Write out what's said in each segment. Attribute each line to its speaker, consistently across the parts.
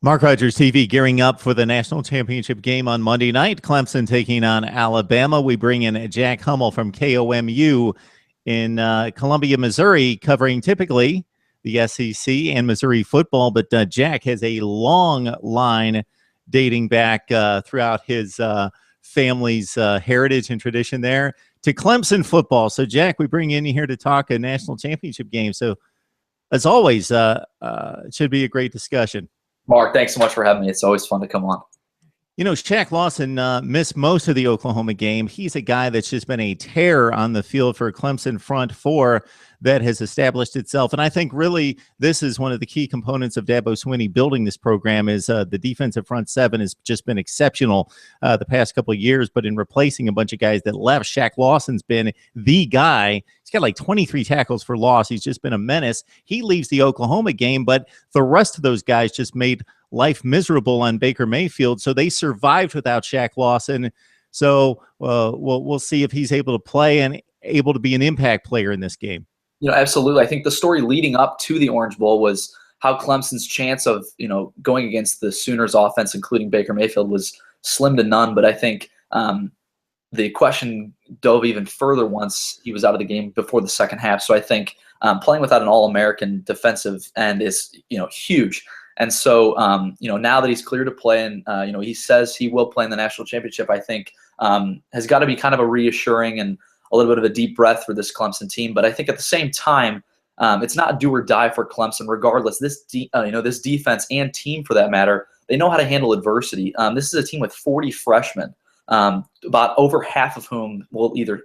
Speaker 1: Mark Rogers TV gearing up for the national championship game on Monday night. Clemson taking on Alabama. We bring in Jack Hummel from KOMU in Columbia, Missouri, covering typically the SEC and Missouri football. But Jack has a long line dating back throughout his family's heritage and tradition there to Clemson football. So, Jack, we bring you in here to talk a national championship game. So, as always, it should be a great discussion.
Speaker 2: Mark, thanks so much for having me. It's always fun to come on.
Speaker 1: You know, Shaq Lawson missed most of the Oklahoma game. He's a guy that's just been a terror on the field for Clemson front four that has established itself. And I think really this is one of the key components of Dabo Swinney building this program is the defensive front seven has just been exceptional the past couple of years. But in replacing a bunch of guys that left, Shaq Lawson's been the guy. He's got like 23 tackles for loss. He's just been a menace. He leaves the Oklahoma game, but the rest of those guys just made life miserable on Baker Mayfield. So they survived without Shaq Lawson. So we'll see if he's able to play and able to be an impact player in this game.
Speaker 2: You know, absolutely. I think the story leading up to the Orange Bowl was how Clemson's chance of, going against the Sooners offense, including Baker Mayfield, was slim to none. But I think the question dove even further once he was out of the game before the second half. So I think playing without an All-American defensive end is, huge. And so, now that he's clear to play and, he says he will play in the national championship, I think has got to be kind of a reassuring and a little bit of a deep breath for this Clemson team. But I think at the same time, it's not do or die for Clemson regardless. This defense and team, for that matter, they know how to handle adversity. This is a team with 40 freshmen. About over half of whom will either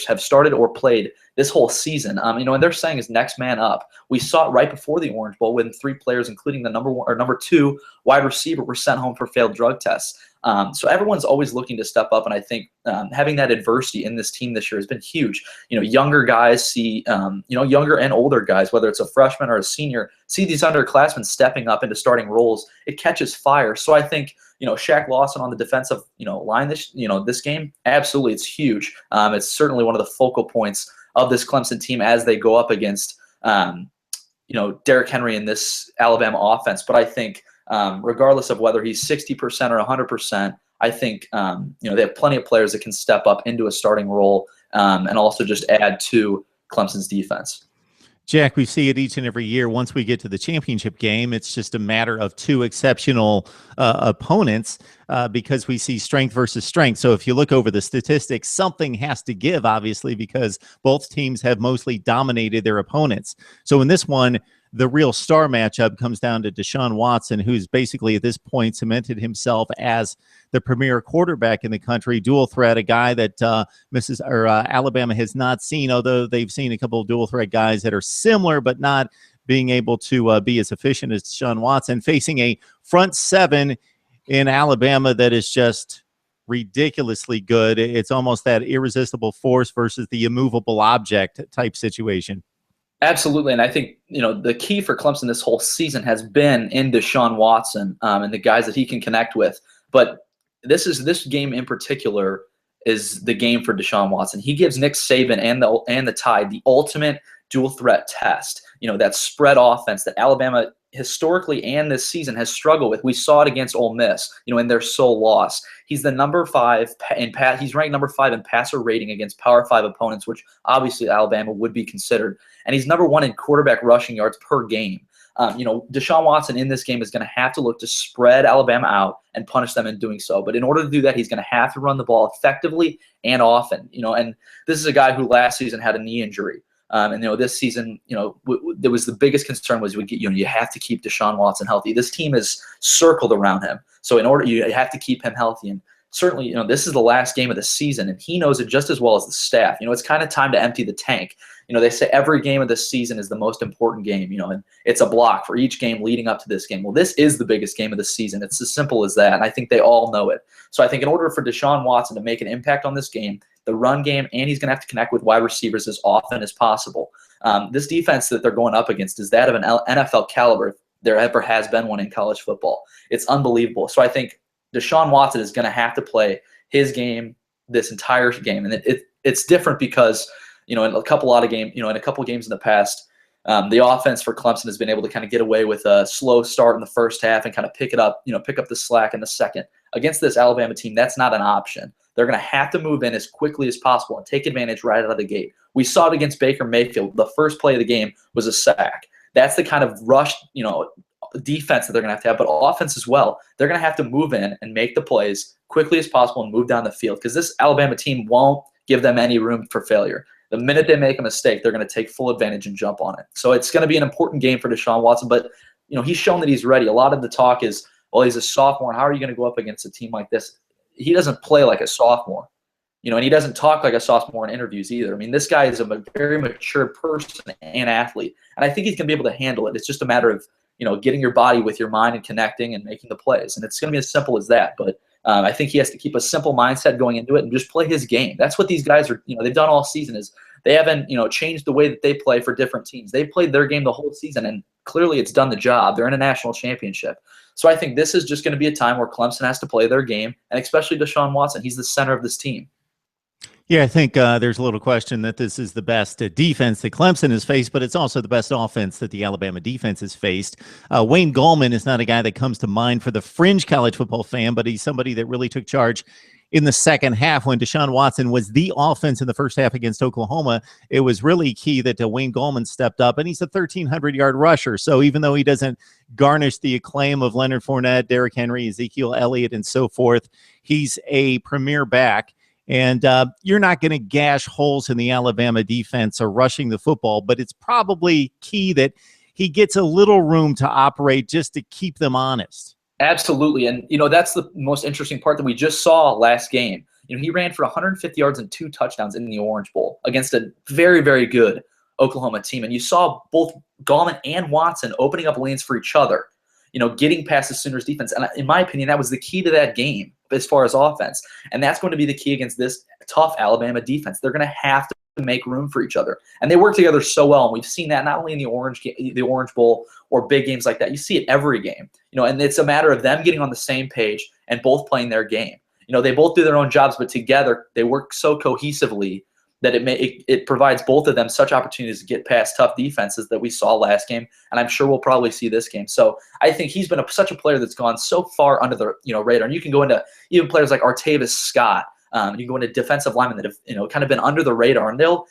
Speaker 2: have started or played this whole season. And they're saying is next man up. We saw it right before the Orange Bowl when 3 players, including the number 2 wide receiver, were sent home for failed drug tests. So everyone's always looking to step up, and I think having that adversity in this team this year has been huge. Younger guys see, younger and older guys, whether it's a freshman or a senior, see these underclassmen stepping up into starting roles. It catches fire. So I think, Shaq Lawson on the defensive, line this game, absolutely, it's huge. It's certainly one of the focal points of this Clemson team as they go up against, Derrick Henry in this Alabama offense. But I think, regardless of whether he's 60% or 100%, I think they have plenty of players that can step up into a starting role and also just add to Clemson's defense.
Speaker 1: Jack, we see it each and every year. Once we get to the championship game, it's just a matter of 2 exceptional opponents because we see strength versus strength. So if you look over the statistics, something has to give, obviously, because both teams have mostly dominated their opponents. So in this one, the real star matchup comes down to Deshaun Watson, who's basically at this point cemented himself as the premier quarterback in the country, dual threat, a guy that Alabama has not seen, although they've seen a couple of dual threat guys that are similar but not being able to be as efficient as Deshaun Watson, facing a front seven in Alabama that is just ridiculously good. It's almost that irresistible force versus the immovable object type situation.
Speaker 2: Absolutely, and I think the key for Clemson this whole season has been in Deshaun Watson and the guys that he can connect with. But this game in particular is the game for Deshaun Watson. He gives Nick Saban and the Tide the ultimate dual threat test. That spread offense that Alabama historically and this season has struggled with. We saw it against Ole Miss, in their sole loss. He's the number 5 he's ranked number 5 in passer rating against Power 5 opponents, which obviously Alabama would be considered. And he's number 1 in quarterback rushing yards per game. Deshaun Watson in this game is going to have to look to spread Alabama out and punish them in doing so. But in order to do that, he's going to have to run the ball effectively and often. And this is a guy who last season had a knee injury. And this season, there was the biggest concern was you have to keep Deshaun Watson healthy. This team is circled around him, so you have to keep him healthy. And certainly, this is the last game of the season, and he knows it just as well as the staff. It's kind of time to empty the tank. They say every game of the season is the most important game. And it's a block for each game leading up to this game. Well, this is the biggest game of the season. It's as simple as that, and I think they all know it. So I think in order for Deshaun Watson to make an impact on this game, the run game, and he's going to have to connect with wide receivers as often as possible. This defense that they're going up against is that of an NFL caliber if there ever has been one in college football. It's unbelievable. So I think Deshaun Watson is going to have to play his game this entire game, and it's different because in a couple games in the past, The offense for Clemson has been able to kind of get away with a slow start in the first half and kind of pick up the slack in the second. Against this Alabama team, that's not an option. They're going to have to move in as quickly as possible and take advantage right out of the gate. We saw it against Baker Mayfield. The first play of the game was a sack. That's the kind of rush, defense that they're going to have, but offense as well. They're going to have to move in and make the plays quickly as possible and move down the field, because this Alabama team won't give them any room for failure. The minute they make a mistake, they're going to take full advantage and jump on it. So it's going to be an important game for Deshaun Watson, but he's shown that he's ready. A lot of the talk is, well, he's a sophomore, and how are you going to go up against a team like this? He doesn't play like a sophomore, and he doesn't talk like a sophomore in interviews either. I mean, this guy is a very mature person and athlete, and I think he's going to be able to handle it. It's just a matter of getting your body with your mind and connecting and making the plays, and it's going to be as simple as that. But I think he has to keep a simple mindset going into it and just play his game. That's what these guys are, they've done all season, is they haven't, changed the way that they play for different teams. They've played their game the whole season, and clearly it's done the job. They're in a national championship. So I think this is just going to be a time where Clemson has to play their game, and especially Deshaun Watson. He's the center of this team.
Speaker 1: Yeah, I think there's a little question that this is the best defense that Clemson has faced, but it's also the best offense that the Alabama defense has faced. Wayne Gallman is not a guy that comes to mind for the fringe college football fan, but he's somebody that really took charge in the second half when Deshaun Watson was the offense in the first half against Oklahoma. It was really key that Wayne Gallman stepped up, and he's a 1,300-yard rusher. So even though he doesn't garnish the acclaim of Leonard Fournette, Derrick Henry, Ezekiel Elliott, and so forth, he's a premier back. And you're not going to gash holes in the Alabama defense or rushing the football, but it's probably key that he gets a little room to operate just to keep them honest.
Speaker 2: Absolutely. And, that's the most interesting part that we just saw last game. He ran for 150 yards and 2 touchdowns in the Orange Bowl against a very, very good Oklahoma team. And you saw both Gallman and Watson opening up lanes for each other, getting past the Sooners defense. And in my opinion, that was the key to that game as far as offense. And that's going to be the key against this tough Alabama defense. They're going to have to make room for each other. And they work together so well. And we've seen that not only in the Orange Bowl or big games like that. You see it every game. And it's a matter of them getting on the same page and both playing their game. They both do their own jobs, but together they work so cohesively that it provides both of them such opportunities to get past tough defenses that we saw last game, and I'm sure we'll probably see this game. So I think he's been such a player that's gone so far under the radar. And you can go into even players like Artavis Scott. You can go into defensive linemen that have kind of been under the radar, and they'll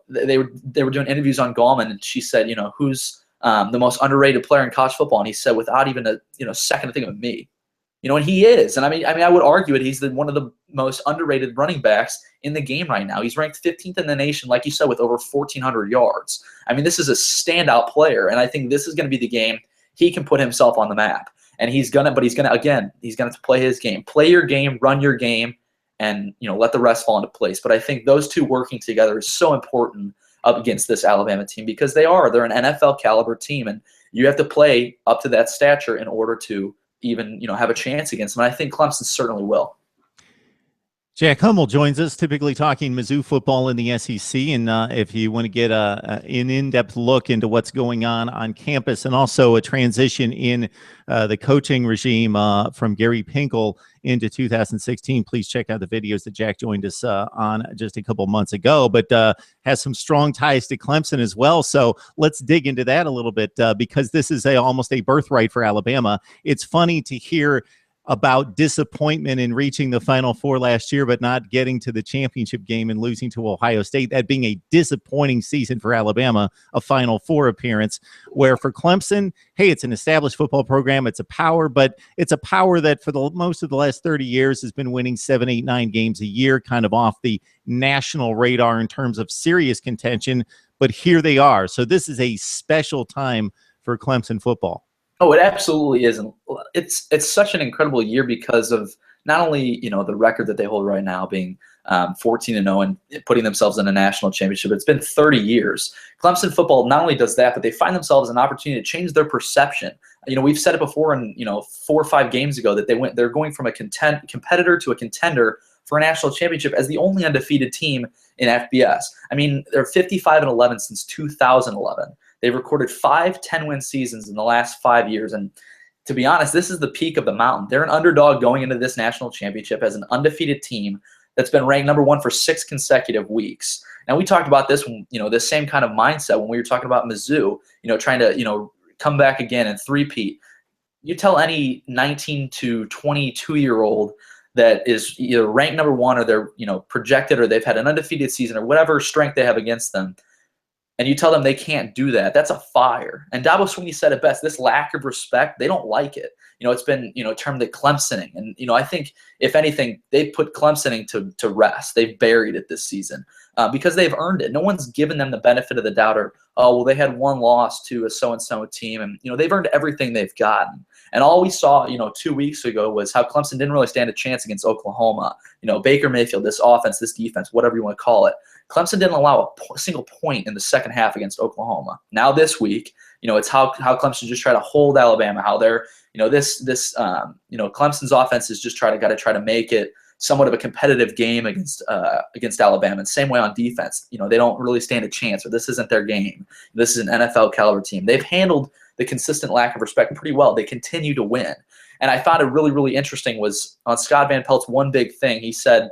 Speaker 2: they were doing interviews on Gallman, and she said who's the most underrated player in college football, and he said without even a second to think of me. And he is. And I mean, I would argue it. He's one of the most underrated running backs in the game right now. He's ranked 15th in the nation, like you said, with over 1,400 yards. I mean, this is a standout player, and I think this is going to be the game he can put himself on the map. And he's gonna play his game, play your game, run your game, and let the rest fall into place. But I think those two working together is so important up against this Alabama team, because they're an NFL caliber team, and you have to play up to that stature in order to even have a chance against them. And I think Clemson certainly will.
Speaker 1: Jack Hummel joins us, typically talking Mizzou football in the SEC. And if you want to get an in-depth look into what's going on campus, and also a transition in the coaching regime from Gary Pinkel into 2016, please check out the videos that Jack joined us on just a couple months ago, but has some strong ties to Clemson as well. So let's dig into that a little bit because this is almost a birthright for Alabama. It's funny to hear about disappointment in reaching the Final Four last year, but not getting to the championship game and losing to Ohio State. That being a disappointing season for Alabama, a Final Four appearance, where for Clemson, hey, it's an established football program. It's a power, but it's a power that for the most of the last 30 years has been winning 7, 8, 9 games a year, kind of off the national radar in terms of serious contention. But here they are. So this is a special time for Clemson football.
Speaker 2: Oh, it absolutely is. And it's such an incredible year because of not only, the record that they hold right now being 14-0 and putting themselves in a national championship. It's been 30 years. Clemson football not only does that, but they find themselves an opportunity to change their perception. We've said it before in, 4 or 5 games ago that they're going from a competitor to a contender for a national championship as the only undefeated team in FBS. I mean, they're 55-11 since 2011. They've recorded 5 10-win seasons in the last 5 years. And to be honest, this is the peak of the mountain. They're an underdog going into this national championship as an undefeated team that's been ranked #1 for 6 consecutive weeks. And we talked about this when, this same kind of mindset when we were talking about Mizzou, trying to, come back again and three-peat. You tell any 19 to 22-year-old that is either ranked #1 or they're, projected, or they've had an undefeated season or whatever strength they have against them, and you tell them they can't do that, that's a fire. And Dabo Swinney said it best, this lack of respect, they don't like it. It's been, termed the Clemsoning. And, I think, if anything, they put Clemsoning to rest. They've buried it this season because they've earned it. No one's given them the benefit of the doubt, or, oh, well, they had one loss to a so-and-so team, and, they've earned everything they've gotten. And all we saw, 2 weeks ago was how Clemson didn't really stand a chance against Oklahoma. Baker Mayfield, this offense, this defense, whatever you want to call it. Clemson didn't allow a single point in the second half against Oklahoma. Now this week, it's how Clemson just try to hold Alabama, how they're, Clemson's offense is just got to try to make it somewhat of a competitive game against Alabama. And same way on defense, they don't really stand a chance, or this isn't their game. This is an NFL caliber team. They've handled the consistent lack of respect pretty well. They continue to win. And I found it really, really interesting was on Scott Van Pelt's one big thing. He said,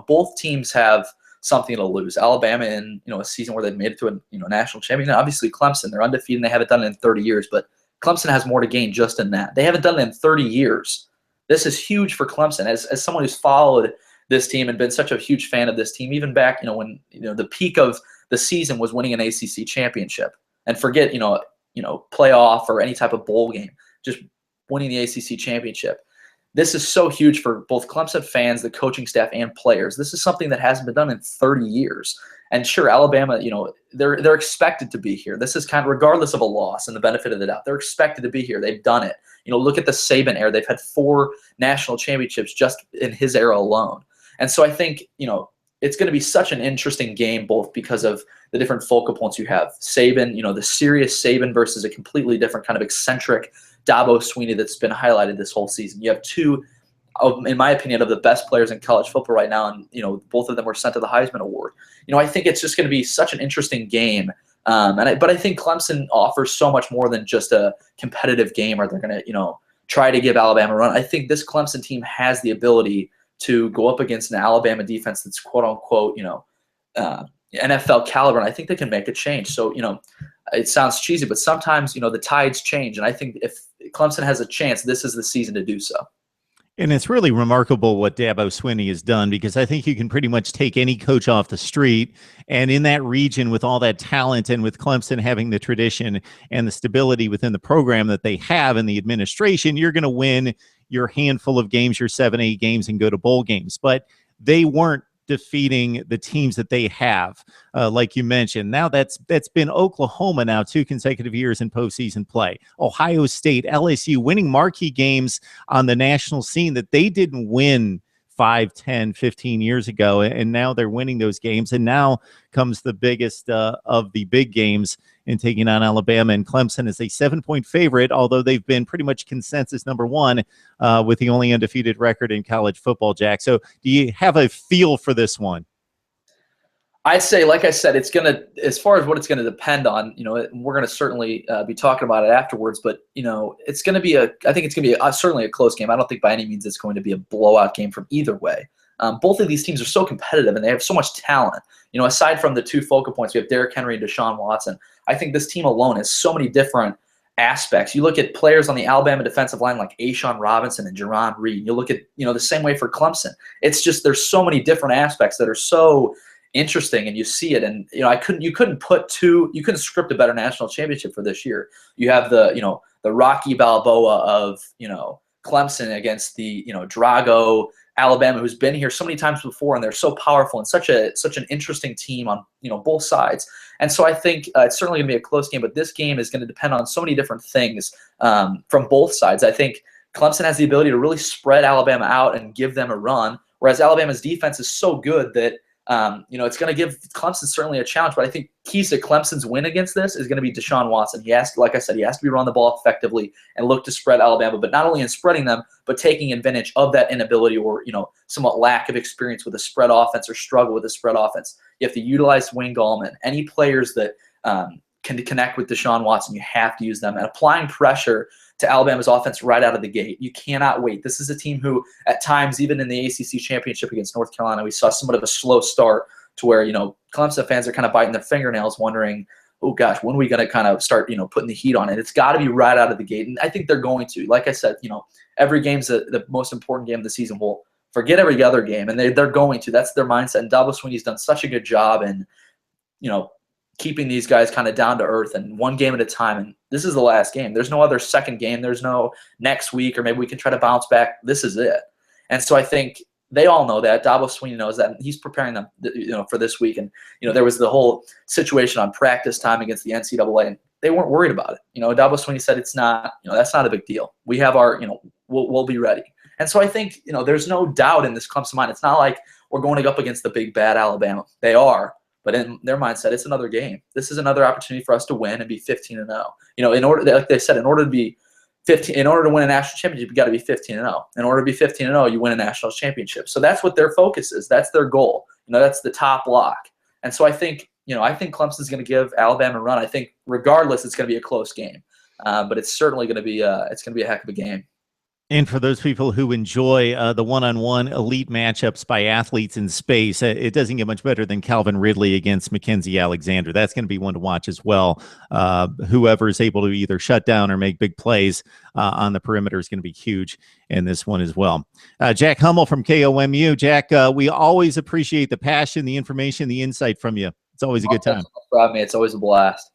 Speaker 2: both teams have something to lose. Alabama in, a season where they've made it to a, national champion. Obviously Clemson, they're undefeated and they haven't done it in 30 years, but Clemson has more to gain just in that. They haven't done it in 30 years. This is huge for Clemson. As someone who's followed this team and been such a huge fan of this team, even back, when, the peak of the season was winning an ACC championship, and forget, playoff or any type of bowl game, just winning the ACC championship. This is so huge for both Clemson fans, the coaching staff, and players. This is something that hasn't been done in 30 years. And sure, Alabama, they're expected to be here. This is kind of regardless of a loss and the benefit of the doubt. They're expected to be here. They've done it. Look at the Saban era. They've had 4 national championships just in his era alone. And so I think, it's going to be such an interesting game, both because of the different focal points you have. Saban, the serious Saban versus a completely different kind of eccentric Dabo Swinney that's been highlighted this whole season. You have 2, in my opinion, of the best players in college football right now, and both of them were sent to the Heisman Award. I think it's just going to be such an interesting game. But I think Clemson offers so much more than just a competitive game, or they're going to try to give Alabama a run. I think this Clemson team has the ability to go up against an Alabama defense that's quote unquote NFL caliber, and I think they can make a change. So it sounds cheesy, but sometimes the tides change, and I think if Clemson has a chance, this is the season to do so.
Speaker 1: And it's really remarkable what Dabo Swinney has done, because I think you can pretty much take any coach off the street, and in that region with all that talent, and with Clemson having the tradition and the stability within the program that they have in the administration, you're going to win your handful of games, your 7-8 games, and go to bowl games. But they weren't defeating the teams that they have, like you mentioned. Now that's been Oklahoma now 2 consecutive years in postseason play. Ohio State, LSU, winning marquee games on the national scene that they didn't win 5, 10, 15 years ago, and now they're winning those games. And now comes the biggest of the big games in taking on Alabama, and Clemson is a 7-point favorite, although they've been pretty much consensus #1 with the only undefeated record in college football, Jack. So do you have a feel for this one?
Speaker 2: I'd say, like I said, it's going to, as far as what it's going to depend on, we're going to certainly be talking about it afterwards, but, it's going to be I think it's going to be certainly a close game. I don't think by any means it's going to be a blowout game from either way. Both of these teams are so competitive, and they have so much talent. Aside from the 2 focal points, we have Derrick Henry and Deshaun Watson. I think this team alone has so many different aspects. You look at players on the Alabama defensive line like Ashawn Robinson and Jerron Reed. You look at, the same way for Clemson. It's just there's so many different aspects that are so interesting, and you see it. And you couldn't script a better national championship for this year. You have the Rocky Balboa of Clemson against the Drago Alabama, who's been here so many times before, and they're so powerful and such an interesting team on both sides. And so I think it's certainly going to be a close game, but this game is going to depend on so many different things from both sides. I think Clemson has the ability to really spread Alabama out and give them a run, whereas Alabama's defense is so good that it's going to give Clemson certainly a challenge. But I think keys to Clemson's win against this is going to be Deshaun Watson. Like I said, he has to be run the ball effectively and look to spread Alabama, but not only in spreading them, but taking advantage of that inability or, somewhat lack of experience with a spread offense or struggle with a spread offense. You have to utilize Wayne Gallman. Any players that can connect with Deshaun Watson. You have to use them. And applying pressure to Alabama's offense right out of the gate. You cannot wait. This is a team who, at times, even in the ACC championship against North Carolina, we saw somewhat of a slow start to where, Clemson fans are kind of biting their fingernails wondering, oh gosh, when are we going to kind of start, putting the heat on it? It's got to be right out of the gate. And I think they're going to. Like I said, every game's the most important game of the season. We'll forget every other game, and they're going to. That's their mindset. And Dabo Swinney's done such a good job in, keeping these guys kind of down to earth and one game at a time. And this is the last game. There's no other second game. There's no next week, or maybe we can try to bounce back. This is it. And so I think they all know that. Dabo Swinney knows that, and he's preparing them, for this week. And there was the whole situation on practice time against the NCAA, and they weren't worried about it. Dabo Swinney said it's not, that's not a big deal. We have our, we'll be ready. And so I think, there's no doubt in this Clemson mind. It's not like we're going up against the big bad Alabama. They are, but in their mindset, it's another game. This is another opportunity for us to win and be 15-0. In order, like they said, in order to be 15, in order to win a national championship, you got to be 15-0. In order to be 15-0, you win a national championship. So that's what their focus is. That's their goal. That's the top block. And so I think Clemson's going to give Alabama a run. I think regardless, it's going to be a close game, but it's certainly going to be a heck of a game.
Speaker 1: And for those people who enjoy the one-on-one elite matchups by athletes in space, it doesn't get much better than Calvin Ridley against Mackenzie Alexander. That's going to be one to watch as well. Whoever is able to either shut down or make big plays on the perimeter is going to be huge in this one as well. Jack Hummel from KOMU. Jack, we always appreciate the passion, the information, the insight from you. It's always a good time.
Speaker 2: Me. It's always a blast.